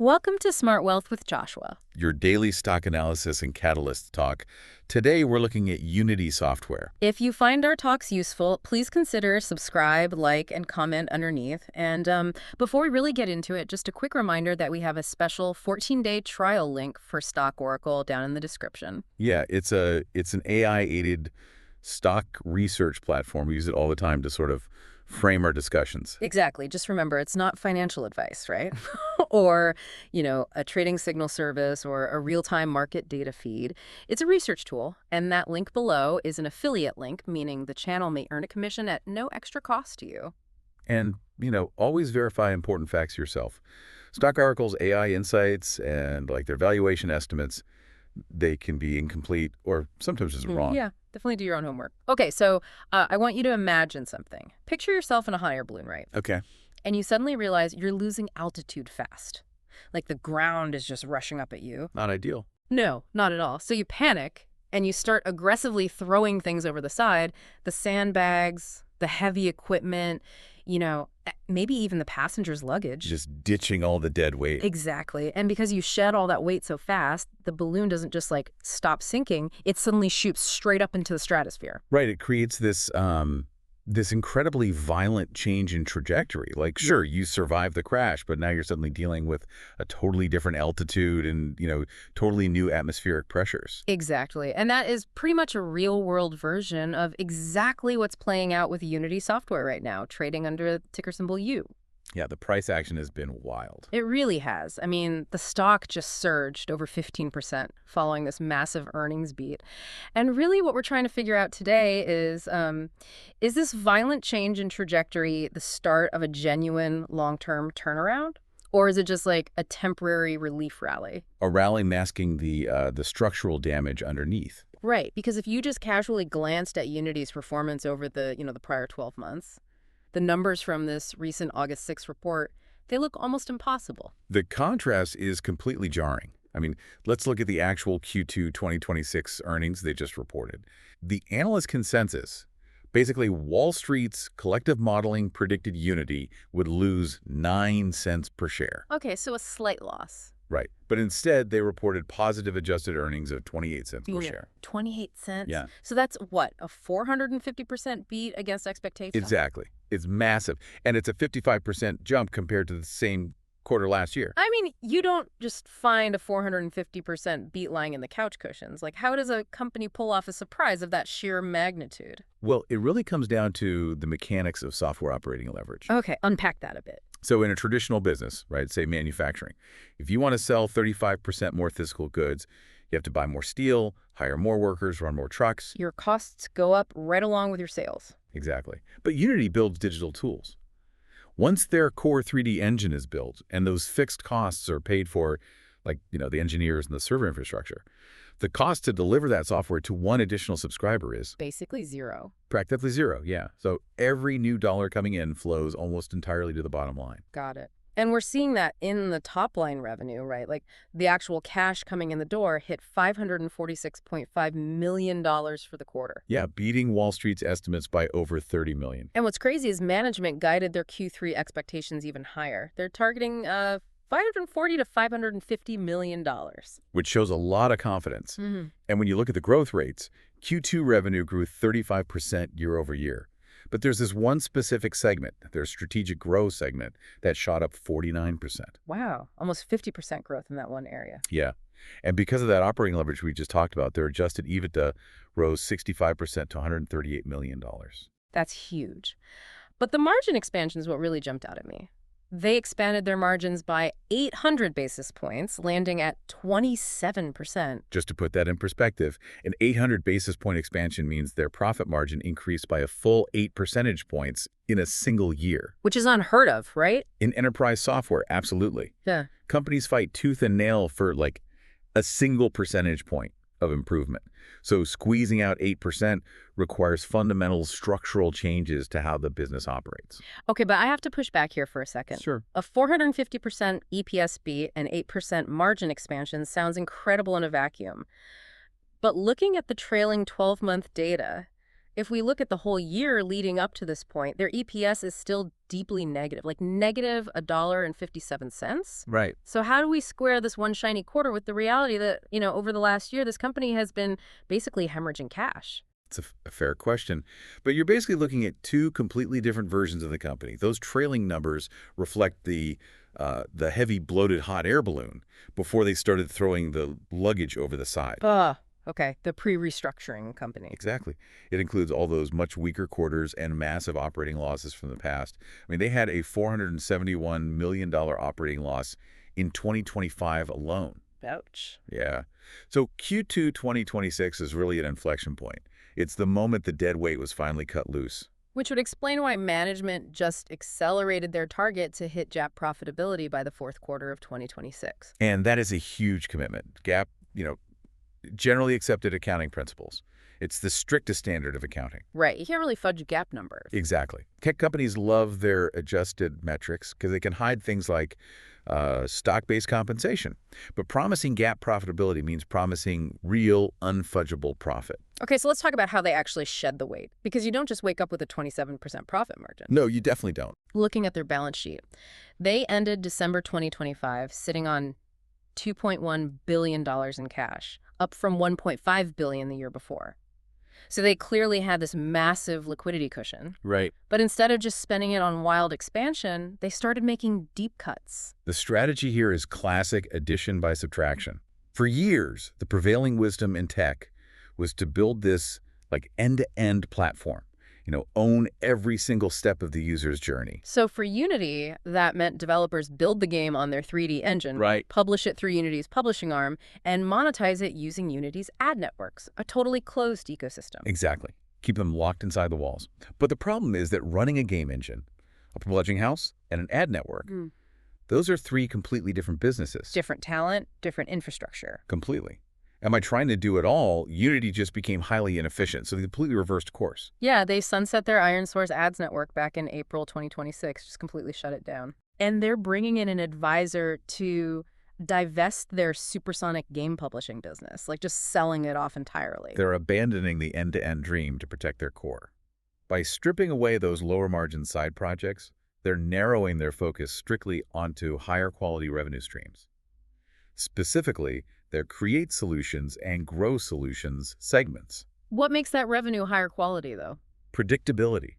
Welcome to Smart Wealth with Joshua. Your daily stock analysis and catalyst talk. Today, we're looking at Unity software. If you find our talks useful, please consider subscribe, like, and comment underneath. And before we really get into it, just a quick reminder that we have a special 14-day trial link for StockOracle down in the description. Yeah, it's an AI-aided stock research platform. We use it all the time to sort of frame our discussions. Exactly. Just remember, it's not financial advice, right? Or, a trading signal service or a real-time market data feed. It's a research tool, and that link below is an affiliate link, meaning the channel may earn a commission at no extra cost to you. And, always verify important facts yourself. StockOracle's AI insights and their valuation estimates, they can be incomplete or sometimes just wrong. Yeah, definitely do your own homework. Okay, so I want you to imagine something. Picture yourself in a hot air balloon, right? Okay. And you suddenly realize you're losing altitude fast. Like the ground is just rushing up at you. Not ideal. No, not at all. So you panic and you start aggressively throwing things over the side, the sandbags, the heavy equipment, maybe even the passenger's luggage. Just ditching all the dead weight. Exactly. And because you shed all that weight so fast, the balloon doesn't just stop sinking. It suddenly shoots straight up into the stratosphere. Right. It creates this incredibly violent change in trajectory. Sure, you survived the crash, but now you're suddenly dealing with a totally different altitude and, totally new atmospheric pressures. Exactly. And that is pretty much a real-world version of exactly what's playing out with Unity software right now, trading under the ticker symbol U. Yeah, the price action has been wild. It really has. I mean, the stock just surged over 15% following this massive earnings beat. And really what we're trying to figure out today is this violent change in trajectory the start of a genuine long-term turnaround? Or is it just a temporary relief rally? A rally masking the structural damage underneath. Right, because if you just casually glanced at Unity's performance over the prior 12 months, the numbers from this recent August 6th report, they look almost impossible. The contrast is completely jarring. I mean, let's look at the actual Q2 2026 earnings they just reported. The analyst consensus, basically Wall Street's collective modeling predicted Unity would lose 9 cents per share. Okay, so a slight loss. Right. But instead, they reported positive adjusted earnings of 28 cents per share. 28 cents? Yeah. So that's what, a 450% beat against expectations? Exactly. It's massive. And it's a 55% jump compared to the same quarter last year. I mean, you don't just find a 450% beat lying in the couch cushions. How does a company pull off a surprise of that sheer magnitude? Well, it really comes down to the mechanics of software operating leverage. Okay, unpack that a bit. So in a traditional business, right, say manufacturing, if you want to sell 35% more physical goods, you have to buy more steel, hire more workers, run more trucks. Your costs go up right along with your sales. Exactly. But Unity builds digital tools. Once their core 3D engine is built and those fixed costs are paid for, the engineers and the server infrastructure, the cost to deliver that software to one additional subscriber is basically zero. Practically zero, yeah. So every new dollar coming in flows almost entirely to the bottom line. Got it. And we're seeing that in the top line revenue, right? The actual cash coming in the door hit $546.5 million for the quarter. Yeah, beating Wall Street's estimates by over $30 million. And what's crazy is management guided their Q3 expectations even higher. They're targeting $540 to $550 million. Which shows a lot of confidence. Mm-hmm. And when you look at the growth rates, Q2 revenue grew 35% year over year. But there's this one specific segment, their strategic growth segment, that shot up 49%. Wow, almost 50% growth in that one area. Yeah. And because of that operating leverage we just talked about, their adjusted EBITDA rose 65% to $138 million. That's huge. But the margin expansion is what really jumped out at me. They expanded their margins by 800 basis points, landing at 27%. Just to put that in perspective, an 800 basis point expansion means their profit margin increased by a full 8 percentage points in a single year. Which is unheard of, right? In enterprise software, absolutely. Yeah. Companies fight tooth and nail for a single percentage point of improvement. So squeezing out 8% requires fundamental structural changes to how the business operates. Okay, but I have to push back here for a second. Sure. A 450% EPS beat and 8% margin expansion sounds incredible in a vacuum. But looking at the trailing 12-month data, if we look at the whole year leading up to this point, their EPS is still deeply negative, like negative $1.57. Right. So how do we square this one shiny quarter with the reality that, over the last year, this company has been basically hemorrhaging cash? It's a fair question. But you're basically looking at two completely different versions of the company. Those trailing numbers reflect the heavy, bloated hot air balloon before they started throwing the luggage over the side. Okay, the pre-restructuring company. Exactly. It includes all those much weaker quarters and massive operating losses from the past. I mean, they had a $471 million operating loss in 2025 alone. Ouch. Yeah. So Q2 2026 is really an inflection point. It's the moment the dead weight was finally cut loose. Which would explain why management just accelerated their target to hit GAAP profitability by the fourth quarter of 2026. And that is a huge commitment. GAAP, generally accepted accounting principles. It's the strictest standard of accounting. Right. You can't really fudge GAAP numbers. Exactly. Tech companies love their adjusted metrics because they can hide things like stock-based compensation. But promising GAAP profitability means promising real, unfudgeable profit. Okay, so let's talk about how they actually shed the weight. Because you don't just wake up with a 27% profit margin. No, you definitely don't. Looking at their balance sheet, they ended December 2025 sitting on $2.1 billion in cash, up from $1.5 billion the year before. So they clearly had this massive liquidity cushion. Right. But instead of just spending it on wild expansion, they started making deep cuts. The strategy here is classic addition by subtraction. For years, the prevailing wisdom in tech was to build this end-to-end platform. Own every single step of the user's journey. So for Unity, that meant developers build the game on their 3D engine, Right. publish it through Unity's publishing arm, and monetize it using Unity's ad networks, a totally closed ecosystem. Exactly. Keep them locked inside the walls. But the problem is that running a game engine, a publishing house, and an ad network, those are three completely different businesses. Different talent, different infrastructure. Completely. And by trying to do it all, Unity just became highly inefficient, so they completely reversed course. Yeah, they sunset their Iron Source ads network back in April 2026, just completely shut it down. And they're bringing in an advisor to divest their supersonic game publishing business, just selling it off entirely. They're abandoning the end-to-end dream to protect their core. By stripping away those lower-margin side projects, they're narrowing their focus strictly onto higher-quality revenue streams. Specifically, their Create Solutions and Grow Solutions segments. What makes that revenue higher quality, though? Predictability.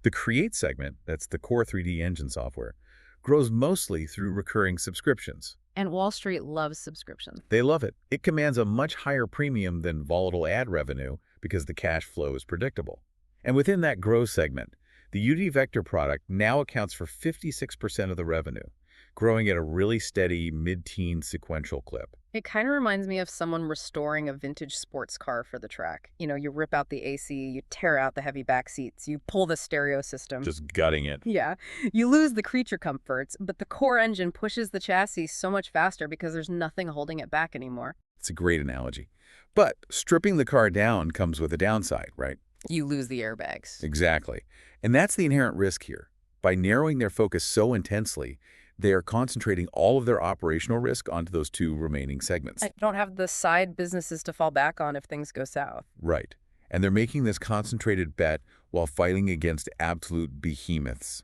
The Create segment, that's the core 3D engine software, grows mostly through recurring subscriptions. And Wall Street loves subscriptions. They love it. It commands a much higher premium than volatile ad revenue because the cash flow is predictable. And within that Grow segment, the Unity Vector product now accounts for 56% of the revenue, growing at a really steady mid-teen sequential clip. It kind of reminds me of someone restoring a vintage sports car for the track. You rip out the AC, you tear out the heavy back seats, you pull the stereo system. Just gutting it. Yeah. You lose the creature comforts, but the core engine pushes the chassis so much faster because there's nothing holding it back anymore. It's a great analogy. But stripping the car down comes with a downside, right? You lose the airbags. Exactly. And that's the inherent risk here. By narrowing their focus so intensely, they are concentrating all of their operational risk onto those two remaining segments. I don't have the side businesses to fall back on if things go south. Right. And they're making this concentrated bet while fighting against absolute behemoths.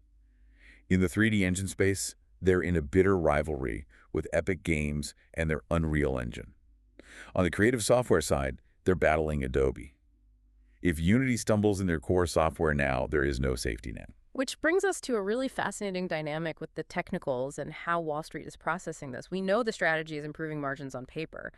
In the 3D engine space, they're in a bitter rivalry with Epic Games and their Unreal Engine. On the creative software side, they're battling Adobe. If Unity stumbles in their core software now, there is no safety net. Which brings us to a really fascinating dynamic with the technicals and how Wall Street is processing this. We know the strategy is improving margins on paper,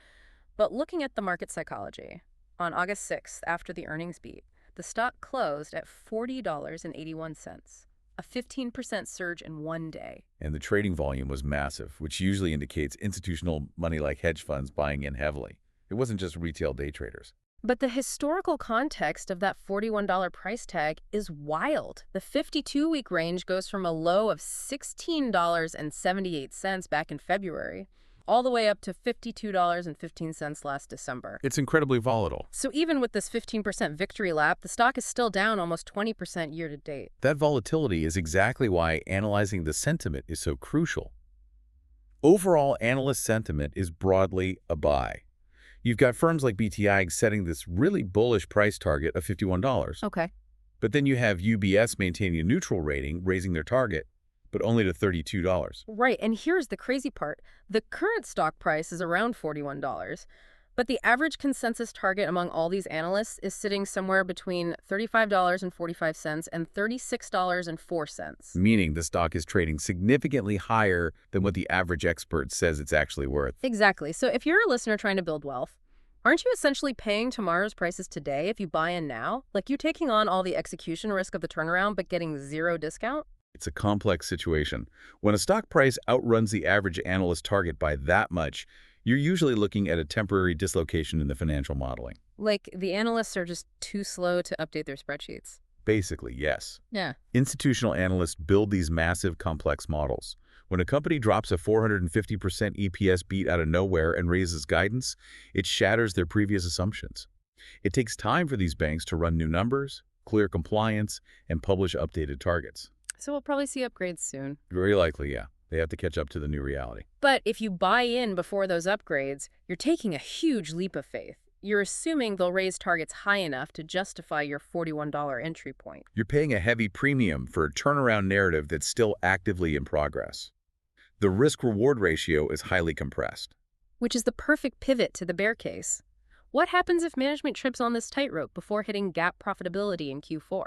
but looking at the market psychology, on August 6th, after the earnings beat, the stock closed at $40.81, a 15% surge in one day. And the trading volume was massive, which usually indicates institutional money like hedge funds buying in heavily. It wasn't just retail day traders. But the historical context of that $41 price tag is wild. The 52-week range goes from a low of $16.78 back in February, all the way up to $52.15 last December. It's incredibly volatile. So even with this 15% victory lap, the stock is still down almost 20% year to date. That volatility is exactly why analyzing the sentiment is so crucial. Overall, analyst sentiment is broadly a buy. You've got firms like BTI setting this really bullish price target of $51. Okay. But then you have UBS maintaining a neutral rating, raising their target, but only to $32. Right, and here's the crazy part. The current stock price is around $41, but the average consensus target among all these analysts is sitting somewhere between $35.45 and $36.04. Meaning the stock is trading significantly higher than what the average expert says it's actually worth. Exactly. So if you're a listener trying to build wealth, aren't you essentially paying tomorrow's prices today if you buy in now? Like you taking on all the execution risk of the turnaround but getting zero discount? It's a complex situation. When a stock price outruns the average analyst target by that much, you're usually looking at a temporary dislocation in the financial modeling. Like the analysts are just too slow to update their spreadsheets. Basically, yes. Yeah. Institutional analysts build these massive, complex models. When a company drops a 450% EPS beat out of nowhere and raises guidance, it shatters their previous assumptions. It takes time for these banks to run new numbers, clear compliance, and publish updated targets. So we'll probably see upgrades soon. Very likely, yeah. They have to catch up to the new reality. But if you buy in before those upgrades, you're taking a huge leap of faith. You're assuming they'll raise targets high enough to justify your $41 entry point. You're paying a heavy premium for a turnaround narrative that's still actively in progress. The risk-reward ratio is highly compressed. Which is the perfect pivot to the bear case. What happens if management trips on this tightrope before hitting GAAP profitability in Q4?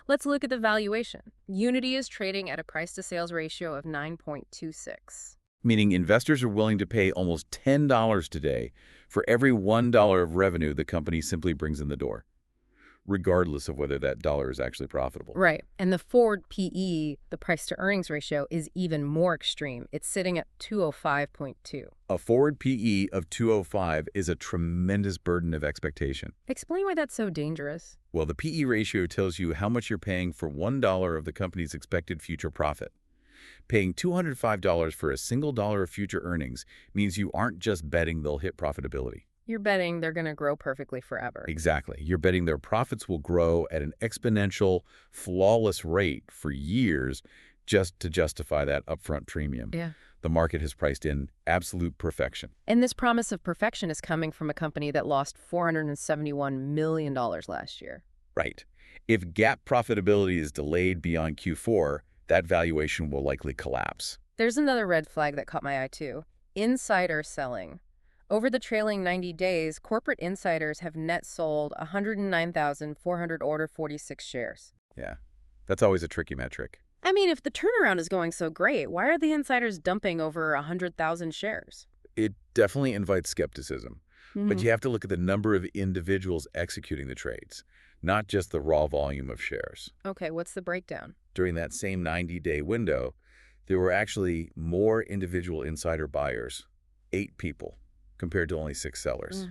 Let's look at the valuation. Unity is trading at a price-to-sales ratio of 9.26. Meaning investors are willing to pay almost $10 today for every $1 of revenue the company simply brings in the door, regardless of whether that dollar is actually profitable. Right. And the forward PE, the price-to-earnings ratio, is even more extreme. It's sitting at 205.2. A forward PE of 205 is a tremendous burden of expectation. Explain why that's so dangerous. Well, the PE ratio tells you how much you're paying for $1 of the company's expected future profit. Paying $205 for a single dollar of future earnings means you aren't just betting they'll hit profitability. You're betting they're going to grow perfectly forever. Exactly. You're betting their profits will grow at an exponential, flawless rate for years just to justify that upfront premium. Yeah. The market has priced in absolute perfection. And this promise of perfection is coming from a company that lost $471 million last year. Right. If GAAP profitability is delayed beyond Q4, that valuation will likely collapse. There's another red flag that caught my eye too. Insider selling. Over the trailing 90 days, corporate insiders have net sold 109,446 shares. Yeah, that's always a tricky metric. I mean, if the turnaround is going so great, why are the insiders dumping over 100,000 shares? It definitely invites skepticism. But you have to look at the number of individuals executing the trades, not just the raw volume of shares. Okay, what's the breakdown? During that same 90-day window, there were actually more individual insider buyers, 8 people, compared to only 6 sellers.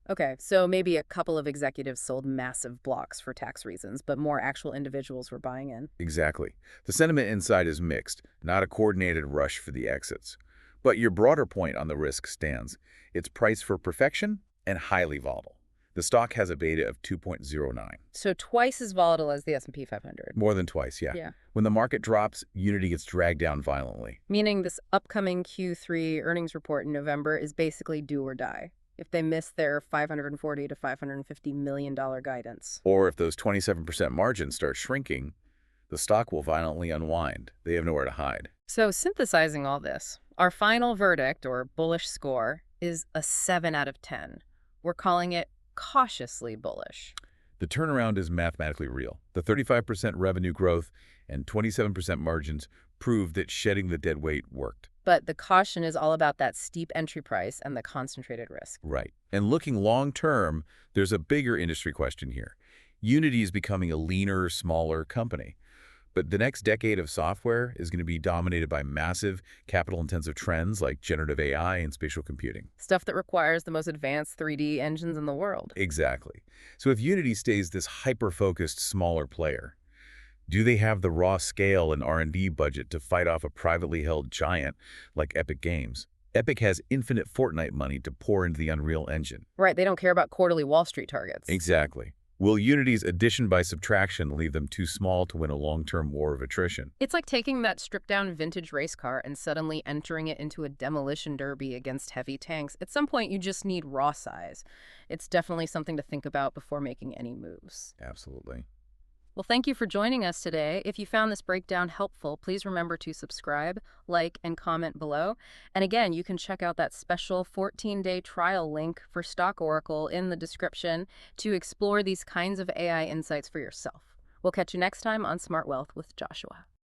Okay, so maybe a couple of executives sold massive blocks for tax reasons, but more actual individuals were buying in. Exactly. The sentiment inside is mixed, not a coordinated rush for the exits. But your broader point on the risk stands. It's priced for perfection and highly volatile. The stock has a beta of 2.09. So twice as volatile as the S&P 500. More than twice, yeah. When the market drops, Unity gets dragged down violently. Meaning this upcoming Q3 earnings report in November is basically do or die if they miss their $540 to $550 million guidance. Or if those 27% margins start shrinking, the stock will violently unwind. They have nowhere to hide. So synthesizing all this, our final verdict, or bullish score, is a 7 out of 10. We're calling it cautiously bullish. The turnaround is mathematically real. The 35% revenue growth and 27% margins prove that shedding the dead weight worked. But the caution is all about that steep entry price and the concentrated risk. Right. And looking long-term, there's a bigger industry question here. Unity is becoming a leaner, smaller company. But the next decade of software is going to be dominated by massive, capital-intensive trends like generative AI and spatial computing. Stuff that requires the most advanced 3D engines in the world. Exactly. So if Unity stays this hyper-focused, smaller player, do they have the raw scale and R&D budget to fight off a privately held giant like Epic Games? Epic has infinite Fortnite money to pour into the Unreal Engine. Right, they don't care about quarterly Wall Street targets. Exactly. Will Unity's addition by subtraction leave them too small to win a long-term war of attrition? It's like taking that stripped-down vintage race car and suddenly entering it into a demolition derby against heavy tanks. At some point, you just need raw size. It's definitely something to think about before making any moves. Absolutely. Well, thank you for joining us today. If you found this breakdown helpful, please remember to subscribe, like, and comment below. And again, you can check out that special 14-day trial link for StockOracle in the description to explore these kinds of AI insights for yourself. We'll catch you next time on Smart Wealth with Joshua.